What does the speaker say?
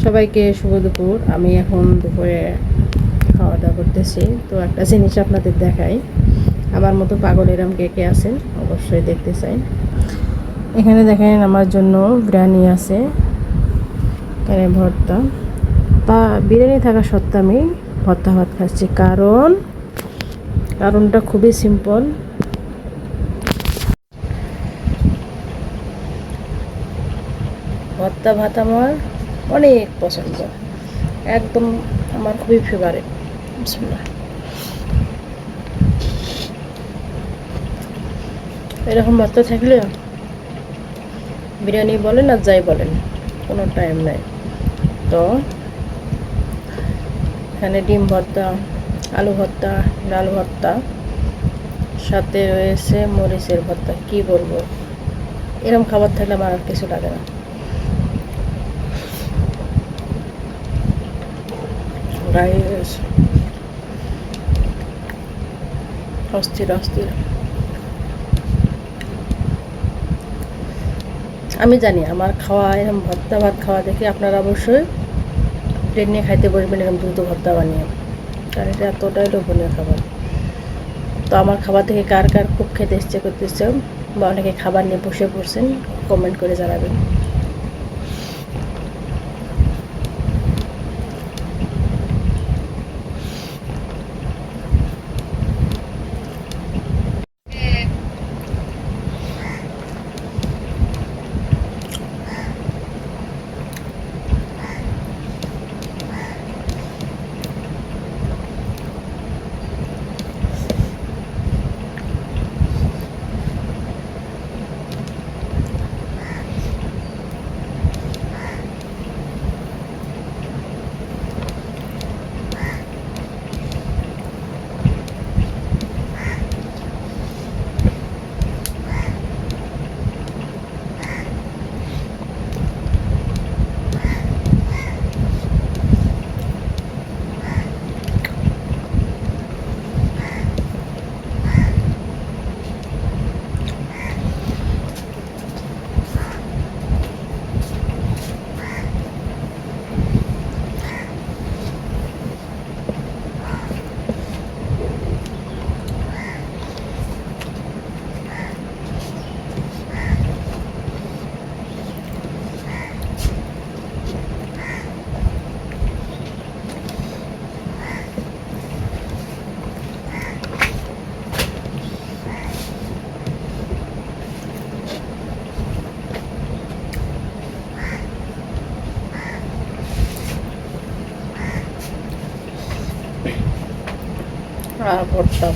সবাইকে শুভ দুপুর। আমি এখন দুপুরে খাওয়া দাওয়া করতেছি। তো একটা জিনিস আপনাদের দেখাই, আমার মতো পাগল এরম কে কে আছেন অবশ্যই দেখতে চাই। এখানে দেখেন আমার জন্য বিরিয়ানি আছে, এখানে ভর্তা। তা বিরিয়ানি থাকা সত্ত্বেও আমি ভর্তা ভাত খাচ্ছি, কারণটা খুবই সিম্পল। ভর্তা ভাত আমার অনেক পছন্দ, একদম আমার খুবই ফেভারিট। বিসমিল্লাহ। এরকম ভর্তা থাকলে বিরিয়ানি বলেন আর যাই বলেন কোনো টাইম নাই। তো এখানে ডিম ভর্তা, আলু ভর্তা, ডাল ভর্তা, সাথে রয়েছে মরিচের ভর্তা। কি বলবো, এরকম খাবার থাকলে আমার আর কিছু লাগে না। গাইস, অস্থির অস্থির। আমি জানি আমার খাওয়া এরকম ভর্তা ভাত খাওয়া দেখে আপনারা অবশ্যই প্লেট নিয়ে খাইতে বসবেন এরকম দ্রুত ভর্তা বানিয়ে, কারণ এটা এতটাই লোভনীয় খাবার। তো আমার খাবার থেকে কার কার খুব খেতে ইচ্ছে করতেছে বা অনেকে খাবার নিয়ে বসে পড়ছেন, কমেন্ট করে জানাবেন। ভর্তা